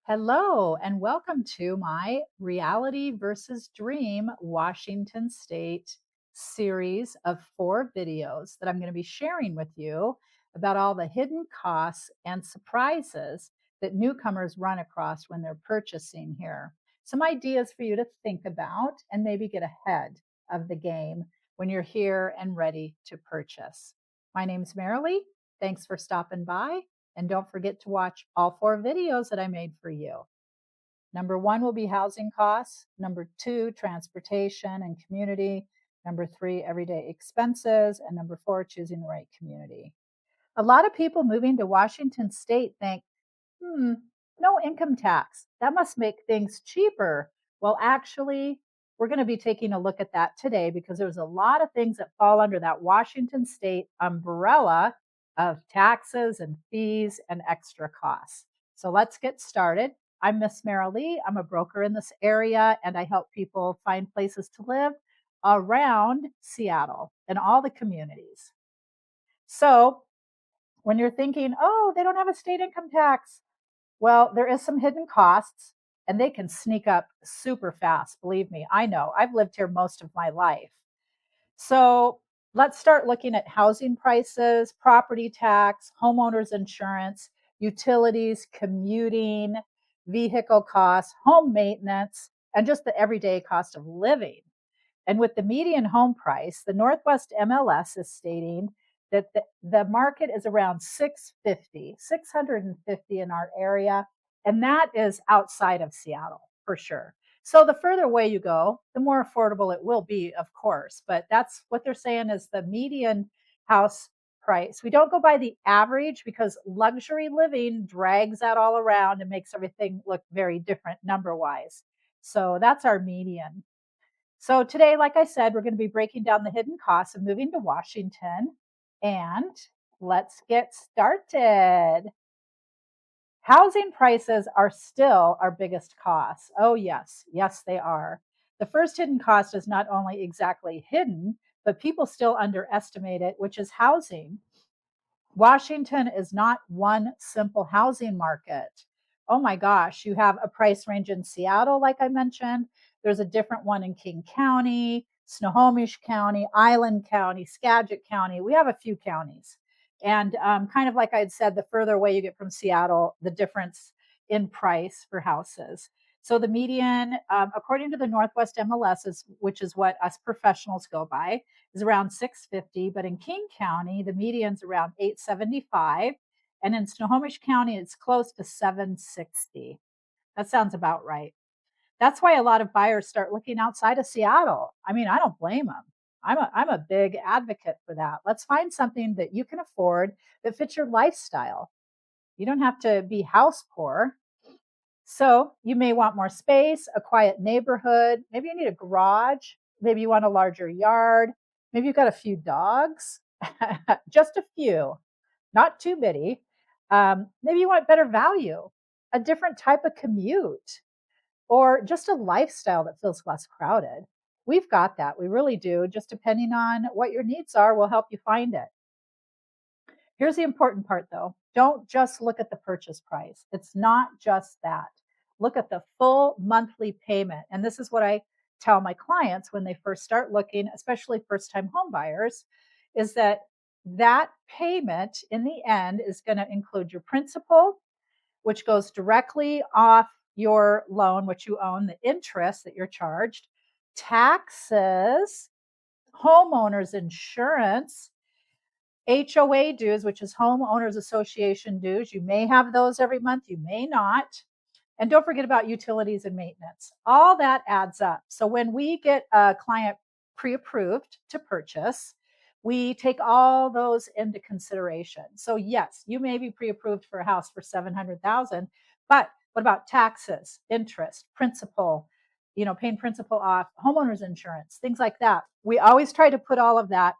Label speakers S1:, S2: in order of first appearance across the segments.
S1: Hello, and welcome to my Reality versus Dream Washington State series of 4 videos that I'm going to be sharing with you about all the hidden costs and surprises that newcomers run across when they're purchasing here. Some ideas for you to think about and maybe get ahead of the game when you're here and ready to purchase. My name's Marilee. Thanks for stopping by. And don't forget to watch all 4 videos that I made for you. Number 1 will be housing costs. Number 2, transportation and community. Number 3, everyday expenses. And number 4, choosing the right community. A lot of people moving to Washington State think, no income tax. That must make things cheaper. Well, actually, we're going to be taking a look at that today because there's a lot of things that fall under that Washington State umbrella of taxes and fees and extra costs. So let's get started. I'm Miss Marilee. I'm a broker in this area and I help people find places to live around Seattle and all the communities. So when you're thinking, oh, they don't have a state income tax, well, there is some hidden costs and they can sneak up super fast. Believe me, I know. I've lived here most of my life. So let's start looking at housing prices, property tax, homeowners insurance, utilities, commuting, vehicle costs, home maintenance, and just the everyday cost of living. And with the median home price, the Northwest MLS is stating that the market is around 650 in our area. And that is outside of Seattle for sure. So the further away you go, the more affordable it will be, of course. But that's what they're saying is the median house price. We don't go by the average because luxury living drags that all around and makes everything look very different number wise. So that's our median. So today, like I said, we're going to be breaking down the hidden costs of moving to Washington. And let's get started. Housing prices are still our biggest costs. Oh, yes. Yes, they are. The first hidden cost is not only exactly hidden, but people still underestimate it, which is housing. Washington is not one simple housing market. Oh my gosh, you have a price range in Seattle, like I mentioned. There's a different one in King County, Snohomish County, Island County, Skagit County. We have a few counties. And kind of like I had said, the further away you get from Seattle, the difference in price for houses. So the median, according to the Northwest MLS, which is what us professionals go by, is around 650, but in King County, the median's around 875, and in Snohomish County, it's close to 760. That sounds about right. That's why a lot of buyers start looking outside of Seattle. I mean, I don't blame them. I'm a big advocate for that. Let's find something that you can afford that fits your lifestyle. You don't have to be house poor. So you may want more space, a quiet neighborhood. Maybe you need a garage. Maybe you want a larger yard. Maybe you've got a few dogs, just a few, not too many. Maybe you want better value, a different type of commute, or just a lifestyle that feels less crowded. We've got that. We really do. Just depending on what your needs are, we'll help you find it. Here's the important part though. Don't just look at the purchase price. It's not just that. Look at the full monthly payment. And this is what I tell my clients when they first start looking, especially first time home buyers, is that that payment in the end is going to include your principal, which goes directly off your loan, which you own, the interest that you're charged, taxes, homeowners insurance, HOA dues, which is homeowners association dues. You may have those every month, you may not. And don't forget about utilities and maintenance. All that adds up. So when we get a client pre-approved to purchase, we take all those into consideration. So yes, you may be pre-approved for a house for 700,000, but what about taxes, interest, principal, paying principal off, homeowners insurance, things like that. We always try to put all of that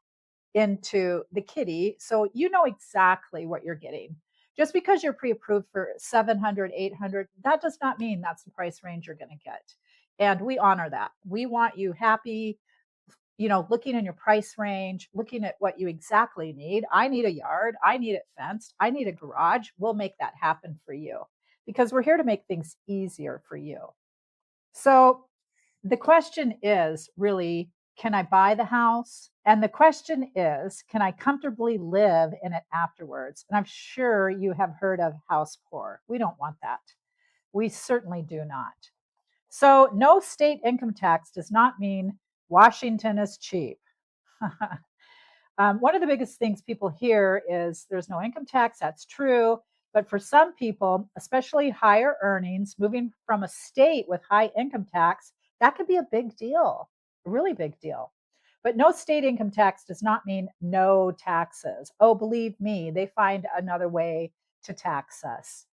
S1: into the kitty so you know exactly what you're getting. Just because you're pre-approved for 700, 800, that does not mean that's the price range you're going to get. And we honor that. We want you happy, looking in your price range, looking at what you exactly need. I need a yard. I need it fenced. I need a garage. We'll make that happen for you. because we're here to make things easier for you. So the question is really, can I buy the house? And the question is, can I comfortably live in it afterwards? And I'm sure you have heard of house poor. We don't want that. We certainly do not. So, no state income tax does not mean Washington is cheap. One of the biggest things people hear is there's no income tax. That's true. But for some people, especially higher earnings, moving from a state with high income tax, that could be a big deal, a really big deal. But no state income tax does not mean no taxes. Oh, believe me, they find another way to tax us.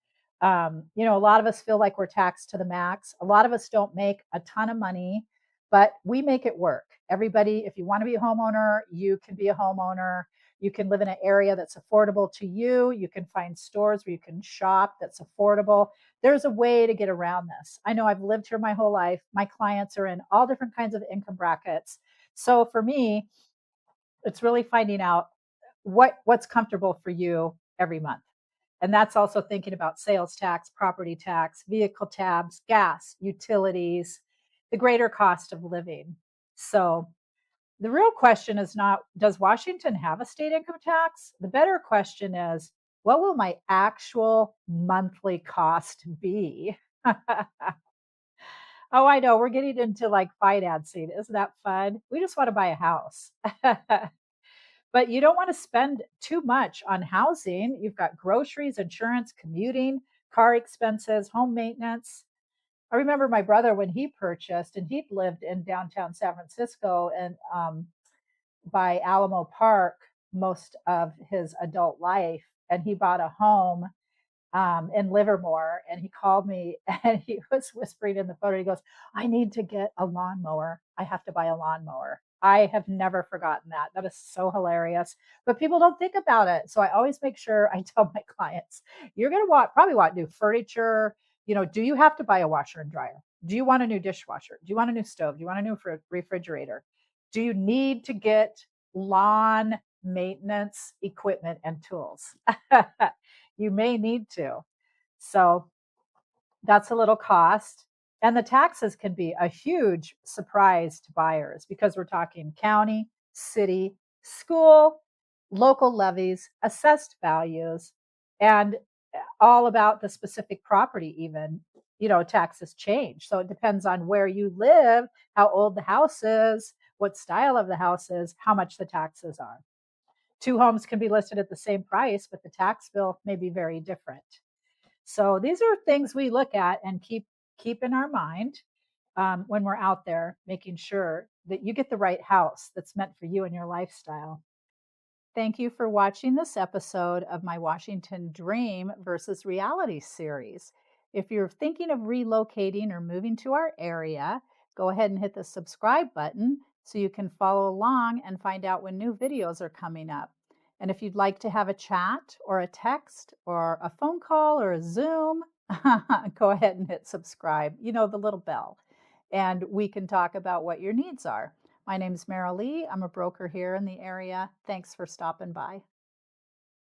S1: A lot of us feel like we're taxed to the max. A lot of us don't make a ton of money, but we make it work. Everybody, if you want to be a homeowner, you can be a homeowner. You can live in an area that's affordable to you. You can find stores where you can shop that's affordable. There's a way to get around this. I know I've lived here my whole life. My clients are in all different kinds of income brackets. So for me, it's really finding out what's comfortable for you every month. And that's also thinking about sales tax, property tax, vehicle tabs, gas, utilities, the greater cost of living. So the real question is not, does Washington have a state income tax? The better question is, what will my actual monthly cost be? Oh, I know. We're getting into like financing. Isn't that fun? We just want to buy a house. But you don't want to spend too much on housing. You've got groceries, insurance, commuting, car expenses, home maintenance. I remember my brother when he purchased, and he'd lived in downtown San Francisco and by Alamo Park most of his adult life. And he bought a home in Livermore, and he called me and he was whispering in the phone. He goes, "I need to get a lawnmower. I have to buy a lawnmower." I have never forgotten that. That is so hilarious. But people don't think about it. So I always make sure I tell my clients, you're going to probably want new furniture. Do you have to buy a washer and dryer? Do you want a new dishwasher? Do you want a new stove? Do you want a new refrigerator? Do you need to get lawn maintenance equipment and tools? You may need to. So that's a little cost. And the taxes can be a huge surprise to buyers because we're talking county, city, school, local levies, assessed values, and all about the specific property, even. Taxes change. So it depends on where you live, how old the house is, what style of the house is, how much the taxes are. Two homes can be listed at the same price, but the tax bill may be very different. So these are things we look at and keep in our mind when we're out there, making sure that you get the right house that's meant for you and your lifestyle. Thank you for watching this episode of my Washington Dream versus Reality series. If you're thinking of relocating or moving to our area, go ahead and hit the subscribe button so you can follow along and find out when new videos are coming up. And if you'd like to have a chat or a text or a phone call or a Zoom, go ahead and hit subscribe, the little bell, and we can talk about what your needs are. My name's Meryl Lee. I'm a broker here in the area. Thanks for stopping by.